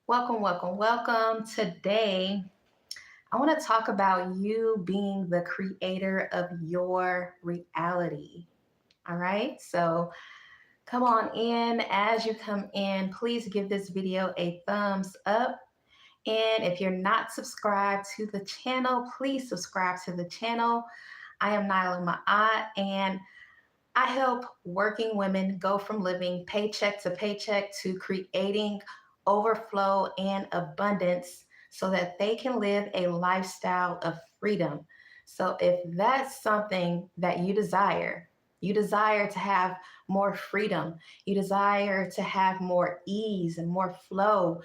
Welcome, welcome, welcome. Today, I want to talk about you being the creator of your reality. All right. So, come on in. As you come in, please give this video a thumbs up. And if you're not subscribed to the channel, please subscribe to the channel. I am Naila and I help working women go from living paycheck to paycheck to creating overflow and abundance so that they can live a lifestyle of freedom. So, if that's something that you desire to have more freedom, you desire to have more ease and more flow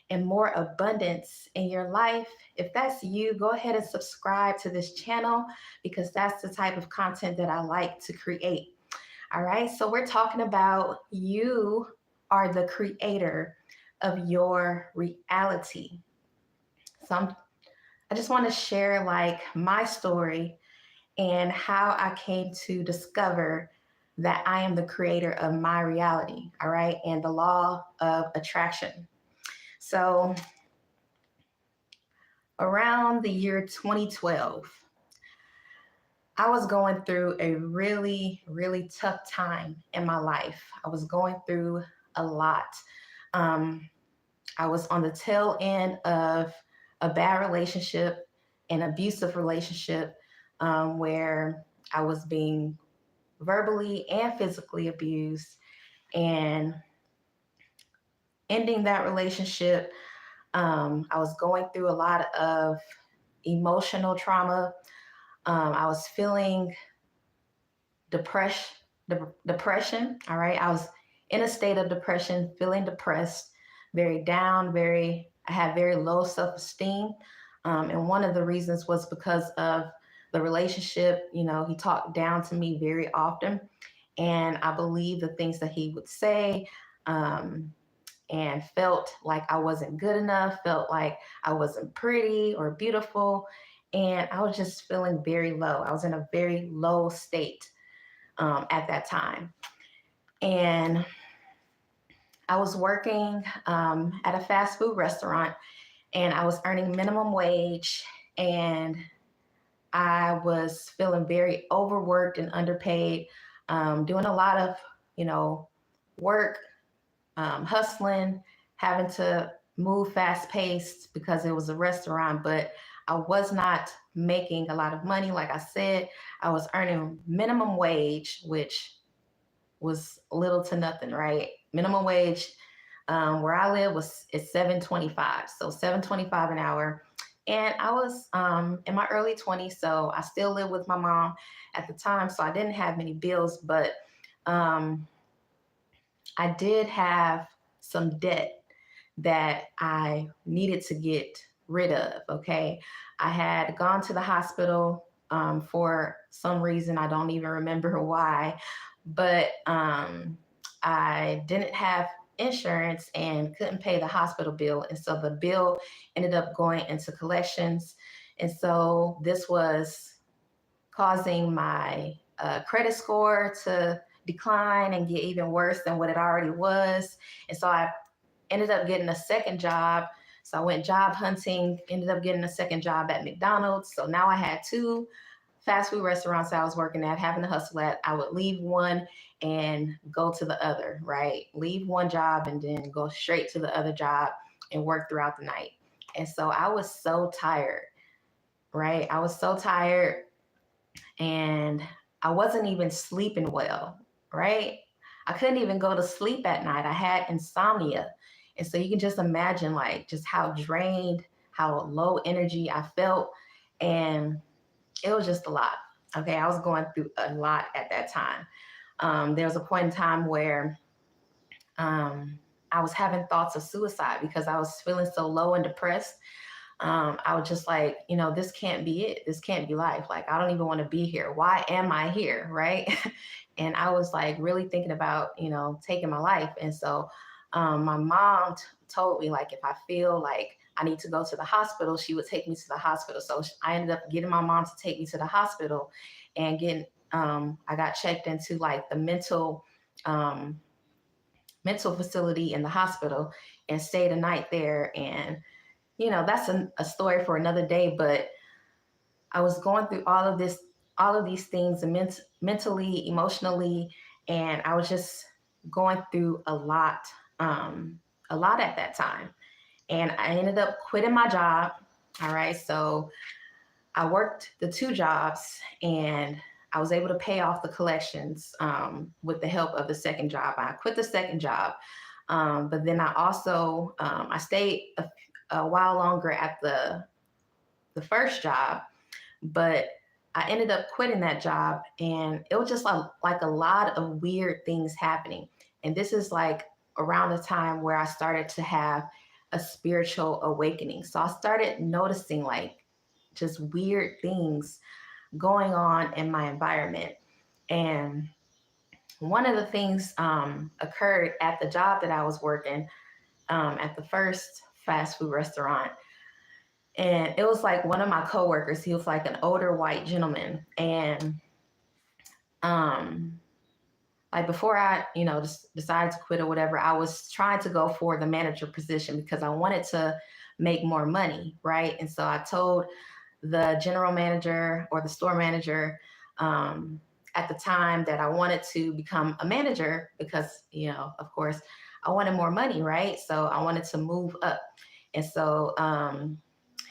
and more abundance in your life. If that's you, go ahead and subscribe to this channel because that's the type of content that I like to create. All right, so we're talking about you are the creator of your reality. I just want to share like my story and how I came to discover that I am the creator of my reality. All right, and the law of attraction. So around the year 2012, I was going through a really, really tough time in my life. I was going through a lot. Um, I was on the tail end of a bad relationship, an abusive relationship, where I was being verbally and physically abused. And ending that relationship, I was going through a lot of emotional trauma. I was feeling depression. All right. I was in a state of depression, feeling depressed, very down, I had very low self-esteem. And one of the reasons was because of the relationship. He talked down to me very often. And I believed the things that he would say, and felt like I wasn't good enough, felt like I wasn't pretty or beautiful. And I was just feeling very low. I was in a very low state at that time. And I was working at a fast food restaurant and I was earning minimum wage, and I was feeling very overworked and underpaid, doing a lot of, work, hustling, having to move fast paced because it was a restaurant, but I was not making a lot of money. Like I said, I was earning minimum wage, which was little to nothing, right? Minimum wage where I live is $7.25, so $7.25 an hour. And I was in my early 20s, so I still lived with my mom at the time, so I didn't have many bills, but um, I did have some debt that I needed to get rid of. Okay. I had gone to the hospital for some reason. I don't even remember why, but I didn't have insurance and couldn't pay the hospital bill. And so the bill ended up going into collections. And so this was causing my credit score to decline and get even worse than what it already was. And so I ended up getting a second job. So I went job hunting, ended up getting a second job at McDonald's. So now I had two fast food restaurants I was working at, having to hustle at. I would leave one and go to the other, right? Leave one job and then go straight to the other job and work throughout the night. And so I was so tired, right? I was so tired and I wasn't even sleeping well, right? I couldn't even go to sleep at night. I had insomnia. And so you can just imagine like just how drained, how low energy I felt. And it was just a lot. Okay. I was going through a lot at that time. There was a point in time where I was having thoughts of suicide because I was feeling so low and depressed. I was just like, this can't be it. This can't be life. Like, I don't even want to be here. Why am I here? Right. And I was like really thinking about, taking my life. And so my mom told me, like, if I feel like I need to go to the hospital, she would take me to the hospital. So I ended up getting my mom to take me to the hospital and I got checked into like the mental facility in the hospital. and stayed a night there. And, that's a story for another day. But I was going through all of these things, mentally, emotionally, and I was just going through a lot at that time. And I ended up quitting my job. All right. So I worked the two jobs, and I was able to pay off the collections with the help of the second job. I quit the second job. But then I also, I stayed a while longer at the first job, but I ended up quitting that job, and it was just like a lot of weird things happening. And this is like around the time where I started to have a spiritual awakening. So I started noticing like just weird things going on in my environment. And one of the things occurred at the job that I was working at the first fast food restaurant. And it was like one of my coworkers, he was like an older white gentleman. And um, like before I, just decided to quit or whatever, I was trying to go for the manager position because I wanted to make more money, right? And so I told the general manager or the store manager um, at the time that I wanted to become a manager because, of course, I wanted more money, right? So I wanted to move up. And so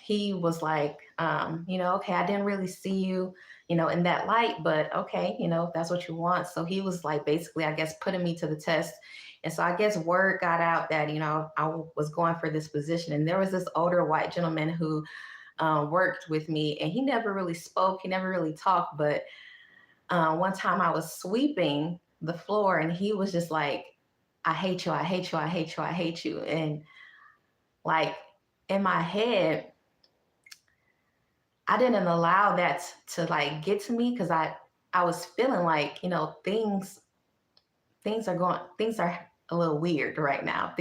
he was like, okay, I didn't really see you, in that light, but okay, if that's what you want. So he was like, basically, I guess, putting me to the test. And so I guess word got out that, I was going for this position. And there was this older white gentleman who worked with me, and he never really spoke. He never really talked. But one time I was sweeping the floor, and he was just like, I hate you. I hate you. I hate you. I hate you. And like in my head, I didn't allow that to like get to me because I was feeling like, things are a little weird right now.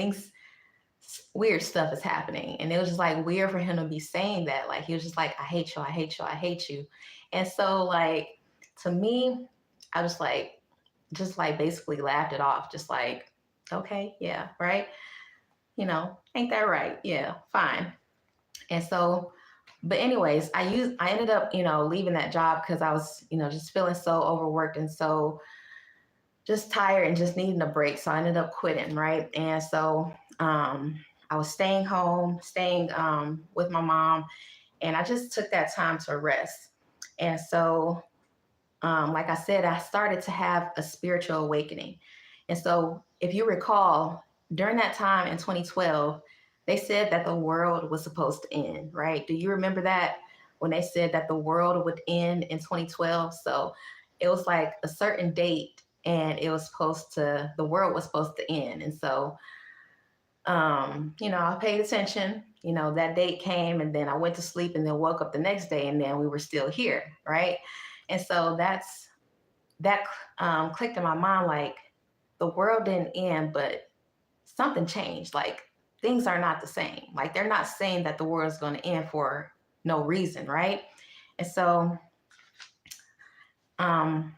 Weird stuff is happening. And it was just like weird for him to be saying that. Like he was just like, I hate you, I hate you, I hate you. And so like to me, I was like, just like basically laughed it off, just like, okay, yeah, right. Ain't that right? Yeah, fine. And so, but anyways, I ended up, leaving that job because I was, just feeling so overworked and so just tired and just needing a break. So I ended up quitting, right? And so I was staying home, staying with my mom, and I just took that time to rest. And so, like I said, I started to have a spiritual awakening. And so, if you recall, during that time in 2012, they said that the world was supposed to end, right? Do you remember that when they said that the world would end in 2012? So it was like a certain date, and the world was supposed to end. And so, I paid attention. That date came, and then I went to sleep, and then woke up the next day, and then we were still here, right? And so that clicked in my mind, like the world didn't end, but something changed. Like things are not the same. Like they're not saying that the world is going to end for no reason, right? And so um,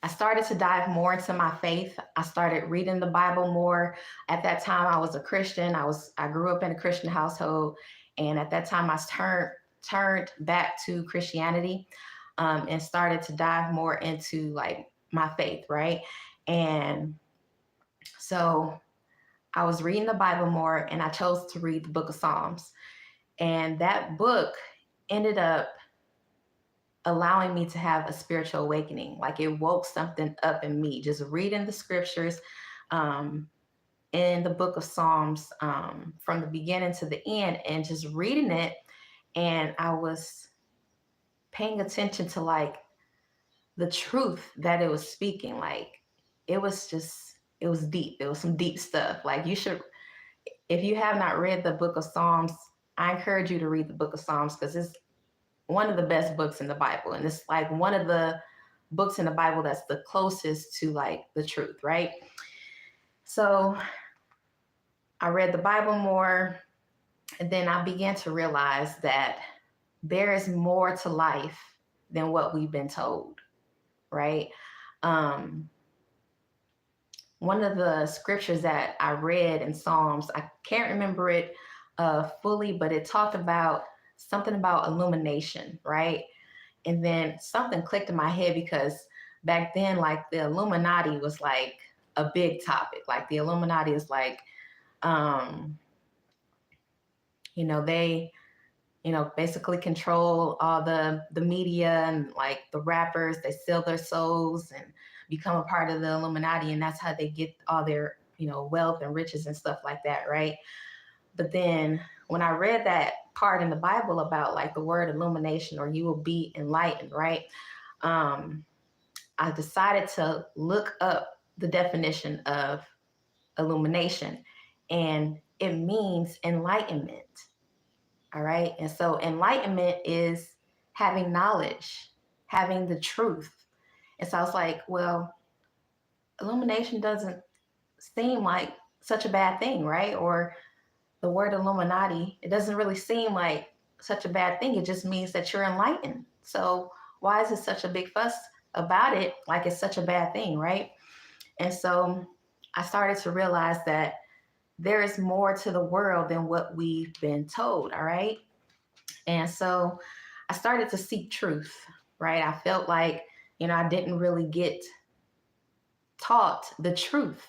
I started to dive more into my faith. I started reading the Bible more. At that time, I was a Christian. I grew up in a Christian household, and at that time, I turned back to Christianity and started to dive more into like my faith, right? And so I was reading the Bible more, and I chose to read the Book of Psalms, and that book ended up allowing me to have a spiritual awakening. Like it woke something up in me, just reading the scriptures um, in the book of Psalms from the beginning to the end and just reading it. And I was paying attention to like the truth that it was speaking. Like it was deep. It was some deep stuff. Like if you have not read the book of Psalms, I encourage you to read the book of Psalms because it's one of the best books in the Bible. And it's like one of the books in the Bible that's the closest to like the truth, right? So I read the Bible more, and then I began to realize that there is more to life than what we've been told, right? Um, one of the scriptures that I read in Psalms, I can't remember it fully, but it talked about something about illumination, right? And then something clicked in my head because back then, like the Illuminati was like a big topic. Like the Illuminati is like, um, they basically control all the media and like the rappers. They sell their souls and become a part of the Illuminati, and that's how they get all their wealth and riches and stuff like that, right? But then when I read that part in the Bible about like the word illumination, or you will be enlightened, right? um I decided to look up the definition of illumination, and it means enlightenment. All right. And so enlightenment is having knowledge, having the truth. And so I was like, well, illumination doesn't seem like such a bad thing, right? Or the word Illuminati, it doesn't really seem like such a bad thing. It just means that you're enlightened. So why is it such a big fuss about it? Like it's such a bad thing, right? And so I started to realize that there is more to the world than what we've been told. All right. And so I started to seek truth, right? I felt like, I didn't really get taught the truth,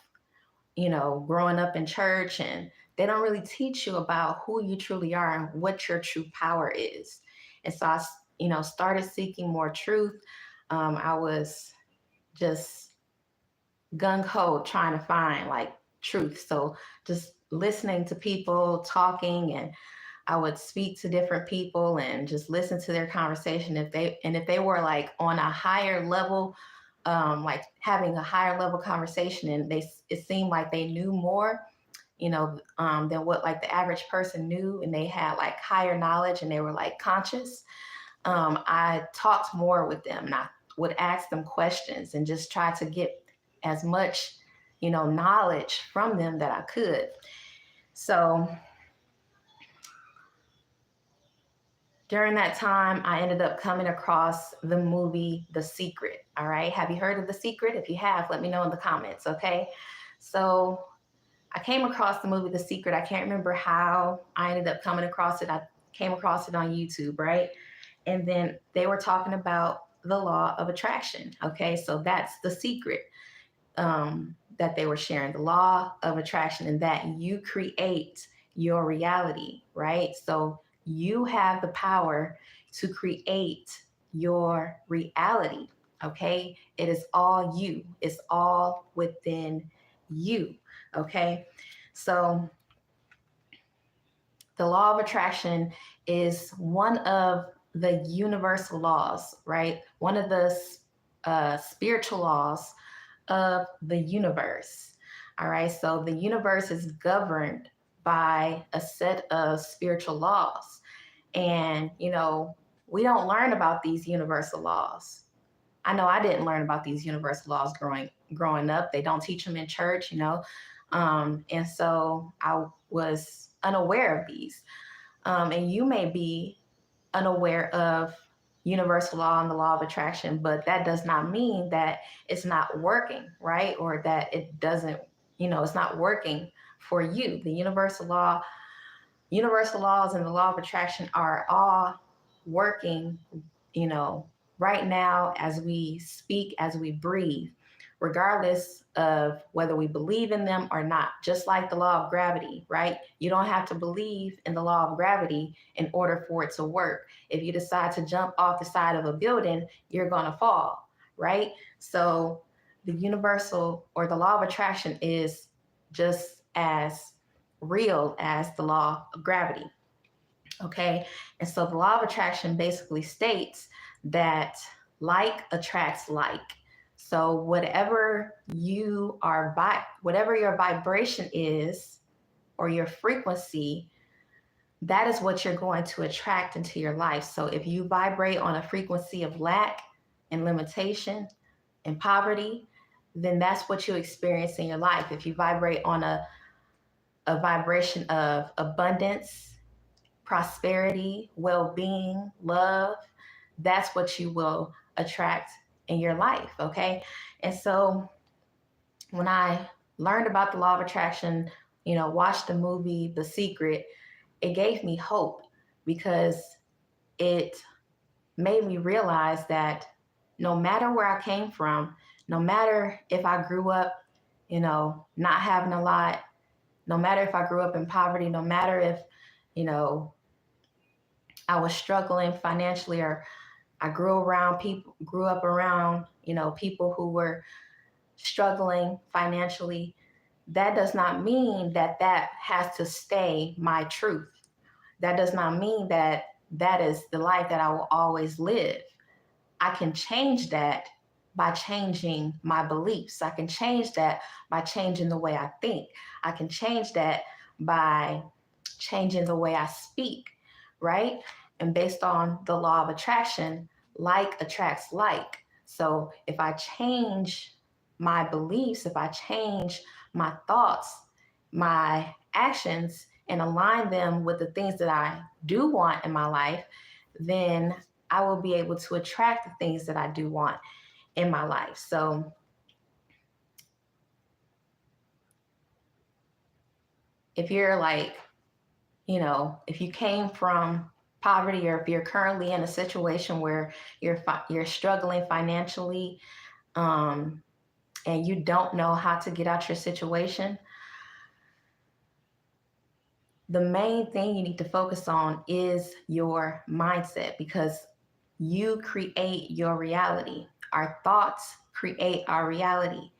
growing up in church, and they don't really teach you about who you truly are and what your true power is. And so I, started seeking more truth. I was just gung ho trying to find like truth. So just listening to people talking, and I would speak to different people and just listen to their conversation. If they were like on a higher level, like having a higher level conversation, and it seemed like they knew more, than what like the average person knew, and they had like higher knowledge and they were like conscious. I talked more with them, and I would ask them questions and just try to get as much, knowledge from them that I could. So during that time, I ended up coming across the movie The Secret. All right. Have you heard of The Secret? If you have, let me know in the comments. Okay. So I came across the movie The Secret. I can't remember how I ended up coming across it. I came across it on YouTube, right? And then they were talking about the law of attraction. Okay. So that's the secret that they were sharing, the law of attraction, and that you create your reality, right? So you have the power to create your reality. Okay. It is all you, it's all within you. Okay. So the law of attraction is one of the universal laws, right? One of the spiritual laws of the universe. All right. So the universe is governed by a set of spiritual laws. And, we don't learn about these universal laws. I know I didn't learn about these universal laws growing up. They don't teach them in church. And so I was unaware of these. And you may be unaware of universal law and the law of attraction, but that does not mean that it's not working, right? Or that it doesn't, it's not working for you. The universal laws and the law of attraction are all working, you know, right now as we speak, as we breathe, regardless of whether we believe in them or not. Just like the law of gravity, right? You don't have to believe in the law of gravity in order for it to work. If you decide to jump off the side of a building, you're going to fall, right? So the universal or the law of attraction is just as real as the law of gravity. Okay. And so the law of attraction basically states that like attracts like. So whatever your vibration is, or your frequency, that is what you're going to attract into your life. So if you vibrate on a frequency of lack and limitation and poverty, then that's what you experience in your life. If you vibrate on a vibration of abundance, prosperity, well-being, love, that's what you will attract in your life. Okay. And so when I learned about the law of attraction, watched the movie The Secret, it gave me hope because it made me realize that no matter where I came from, no matter if I grew up, not having a lot, no matter if I grew up in poverty, no matter if, you know, I was struggling financially, or I grew up around, people who were struggling financially, that does not mean that that has to stay my truth. That does not mean that that is the life that I will always live. I can change that by changing my beliefs. I can change that by changing the way I think. I can change that by changing the way I speak, right? And based on the law of attraction, like attracts like. So if I change my beliefs, if I change my thoughts, my actions, and align them with the things that I do want in my life, then I will be able to attract the things that I do want in my life. So if you're like, if you came from poverty, or if you're currently in a situation where you're struggling financially, and you don't know how to get out your situation, the main thing you need to focus on is your mindset, because you create your reality. Our thoughts create our reality.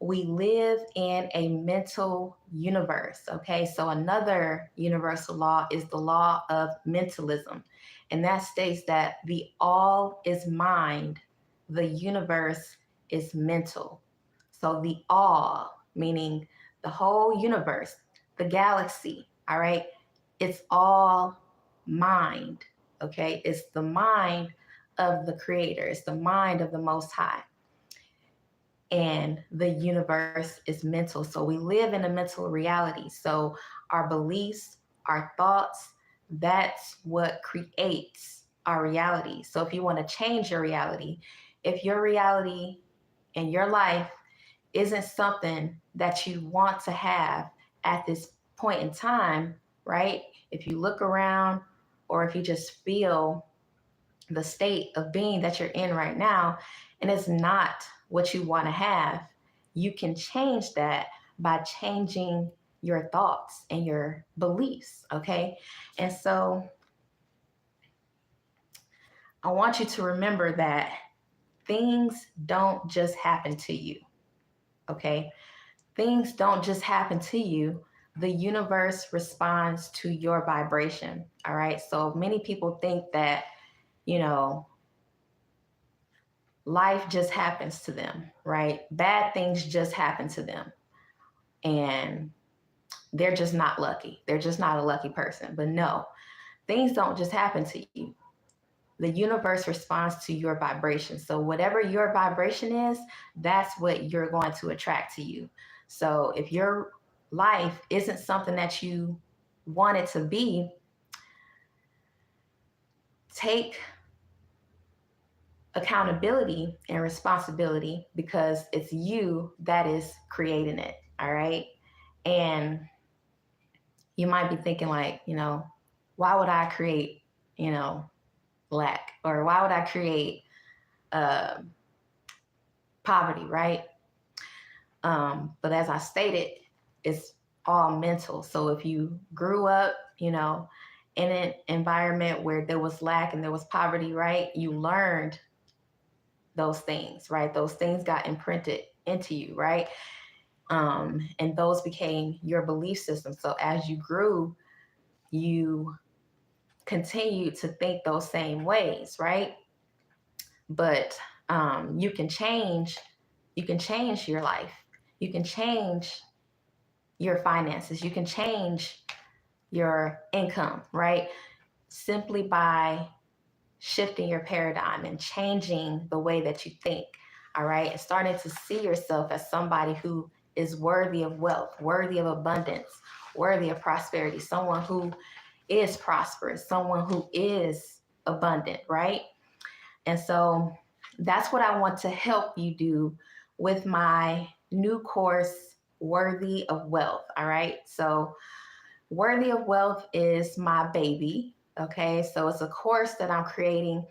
We live in a mental universe, okay? So another universal law is the law of mentalism. And that states that the all is mind, the universe is mental. So the all, meaning the whole universe, the galaxy, all right? It's all mind, okay? It's the mind of the creator, it's the mind of the Most High. And the universe is mental. So we live in a mental reality. So our beliefs, our thoughts, that's what creates our reality. So if you want to change your reality, if your reality and your life isn't something that you want to have at this point in time, right? If you look around, or if you just feel the state of being that you're in right now, and it's not what you want to have, you can change that by changing your thoughts and your beliefs, okay? And so I want you to remember that things don't just happen to you, okay? Things don't just happen to you. The universe responds to your vibration, all right? So many people think that, you know, life just happens to them, right? Bad things just happen to them. And they're just not lucky. They're just not a lucky person. But no, things don't just happen to you. The universe responds to your vibration. So whatever your vibration is, that's what you're going to attract to you. So if your life isn't something that you want it to be, take accountability and responsibility, because it's you that is creating it. All right. And you might be thinking, like, why would I create, lack, or why would I create uh, poverty, right? But as I stated, it's all mental. So if you grew up, in an environment where there was lack and there was poverty, right? You learned those things, right? Those things got imprinted into you, right? And those became your belief system. So as you grew, you continued to think those same ways, right? But you can change your life. You can change your finances. You can change your income, right? Simply by shifting your paradigm and changing the way that you think, all right? And starting to see yourself as somebody who is worthy of wealth, worthy of abundance, worthy of prosperity, someone who is prosperous, someone who is abundant, right? And so that's what I want to help you do with my new course, Worthy of Wealth. All right. So, Worthy of Wealth is my baby. Okay. So, it's a course that I'm creating.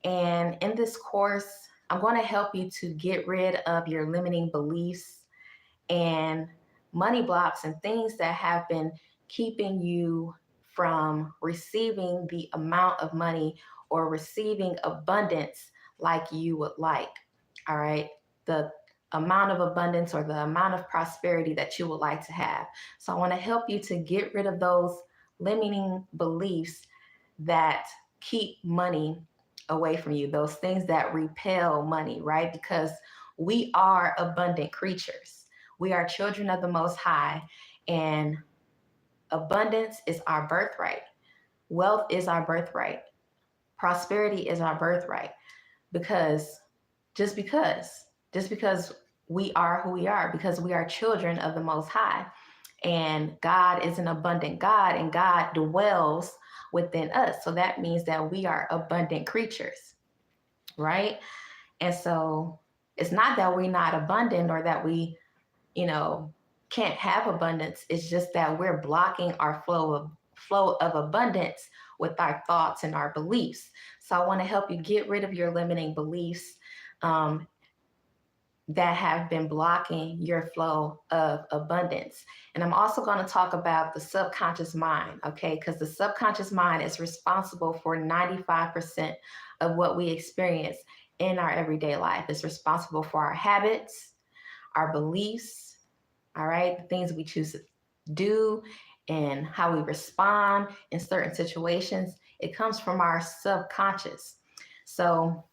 And in this course, I'm going to help you to get rid of your limiting beliefs and money blocks and things that have been keeping you from receiving the amount of money or receiving abundance like you would like. All right. The amount of abundance or the amount of prosperity that you would like to have. So I want to help you to get rid of those limiting beliefs that keep money away from you, those things that repel money, right? Because we are abundant creatures. We are children of the Most High, and abundance is our birthright. Wealth is our birthright. Prosperity is our birthright. Because just because, just because we are who we are, because we are children of the Most High. And God is an abundant God, and God dwells within us. So that means that we are abundant creatures, right? And so it's not that we're not abundant or that we, you know, can't have abundance. It's just that we're blocking our flow of abundance with our thoughts and our beliefs. So I want to help you get rid of your limiting beliefs um, that have been blocking your flow of abundance. And I'm also going to talk about the subconscious mind, okay? Because the subconscious mind is responsible for 95% of what we experience in our everyday life. It's responsible for our habits, our beliefs, all right? The things we choose to do and how we respond in certain situations. It comes from our subconscious. So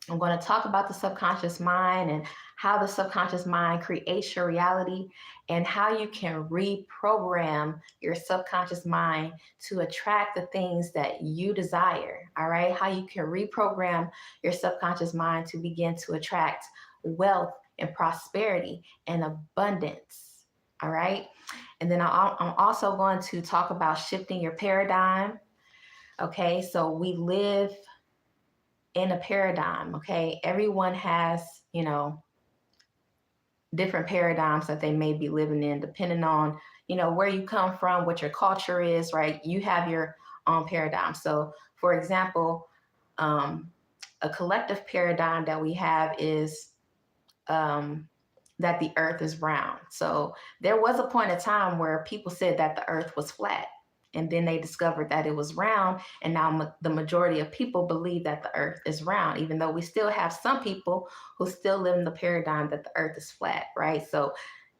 I'm going to talk about the subconscious mind and how the subconscious mind creates your reality and how you can reprogram your subconscious mind to attract the things that you desire. All right. How you can reprogram your subconscious mind to begin to attract wealth and prosperity and abundance. All right. And then I'm also going to talk about shifting your paradigm. Okay. So we live in a paradigm. Okay. Everyone has, different paradigms that they may be living in, depending on, where you come from, what your culture is, right? You have your own paradigm. So, for example, um, a collective paradigm that we have is that the earth is round. So, there was a point in time where people said that the earth was flat. And then they discovered that it was round. And now the majority of people believe that the earth is round, even though we still have some people who still live in the paradigm that the earth is flat, right? So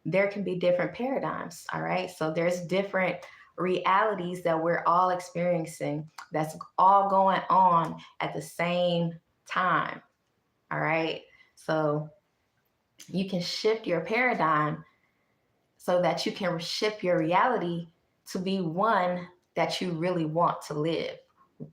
there can be different paradigms, all right? So there's different realities that we're all experiencing that's all going on at the same time, all right? So you can shift your paradigm so that you can shift your reality to be one that you really want to live,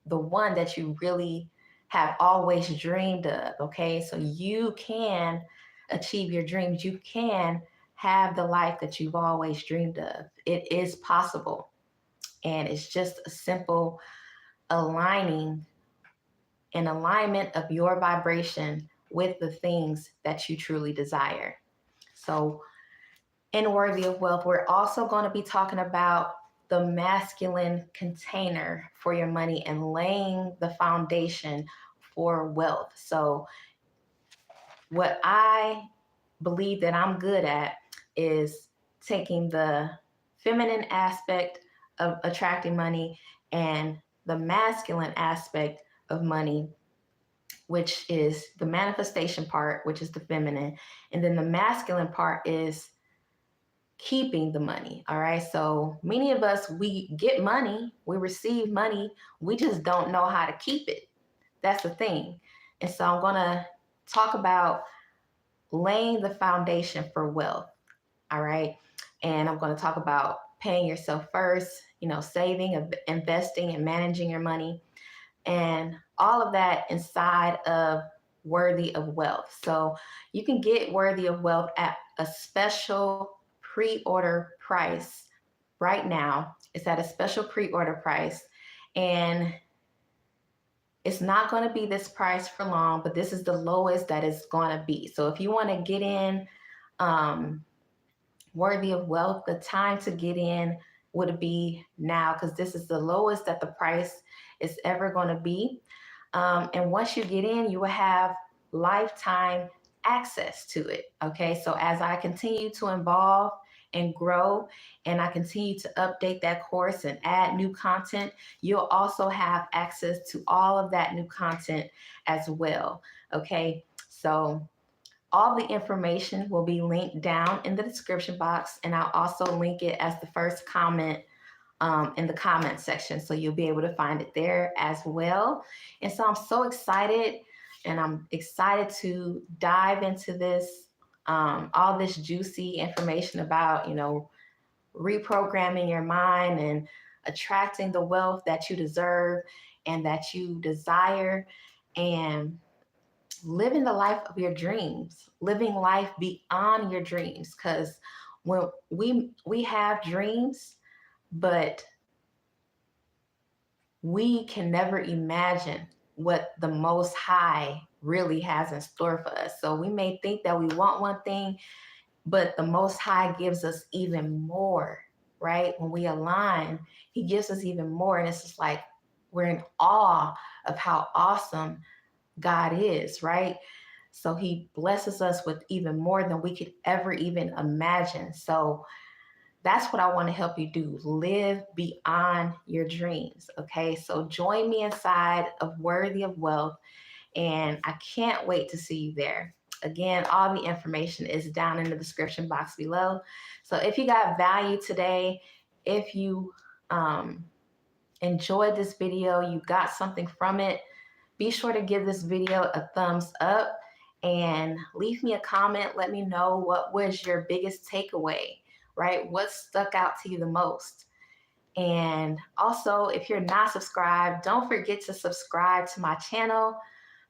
the one that you really have always dreamed of. Okay, so you can achieve your dreams, you can have the life that you've always dreamed of. It is possible, and it's just a simple aligning and alignment of your vibration with the things that you truly desire. So in Worthy of Wealth, we're also going to be talking about the masculine container for your money and laying the foundation for wealth. So, what I believe that I'm good at is taking the feminine aspect of attracting money and the masculine aspect of money, which is the manifestation part, which is the feminine. And then the masculine part is keeping the money. All right. So many of us, we get money, we receive money, we just don't know how to keep it. That's the thing. And so I'm going to talk about laying the foundation for wealth. All right. And I'm going to talk about paying yourself first, saving, investing, and managing your money, and all of that inside of Worthy of Wealth. So you can get Worthy of Wealth at a special pre-order price right now. It's at a special pre-order price, and it's not going to be this price for long, but this is the lowest that it's going to be. So if you want to get in, um, worthy of wealth, the time to get in would be now, because this is the lowest that the price is ever going to be. And once you get in, you will have lifetime access to it. Okay. So as I continue to evolve and grow, and I continue to update that course and add new content, you'll also have access to all of that new content as well. Okay. So all the information will be linked down in the description box, and I'll also link it as the first comment in the comment section. So you'll be able to find it there as well. And so I'm so excited, and I'm excited to dive into this, all this juicy information about, reprogramming your mind and attracting the wealth that you deserve and that you desire, and living the life of your dreams, living life beyond your dreams. Because when we have dreams, but we can never imagine what the Most High really has in store for us. So we may think that we want one thing, but the Most High gives us even more, right? When we align, He gives us even more. And it's just like we're in awe of how awesome God is, right? So He blesses us with even more than we could ever even imagine. So that's what I want to help you do. Live beyond your dreams. Okay. So join me inside of Worthy of Wealth, and I can't wait to see you there. Again, all the information is down in the description box below. So if you got value today, if you enjoyed this video, you got something from it, be sure to give this video a thumbs up and leave me a comment. Let me know what was your biggest takeaway, right? What stuck out to you the most? And also, if you're not subscribed, don't forget to subscribe to my channel,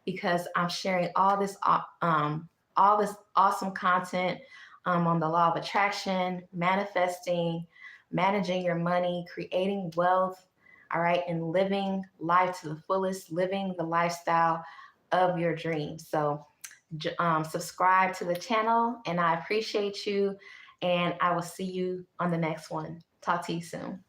because I'm sharing all this awesome content on the law of attraction, manifesting, managing your money, creating wealth, all right, and living life to the fullest, living the lifestyle of your dreams. So subscribe to the channel, and I appreciate you, and I will see you on the next one. Talk to you soon.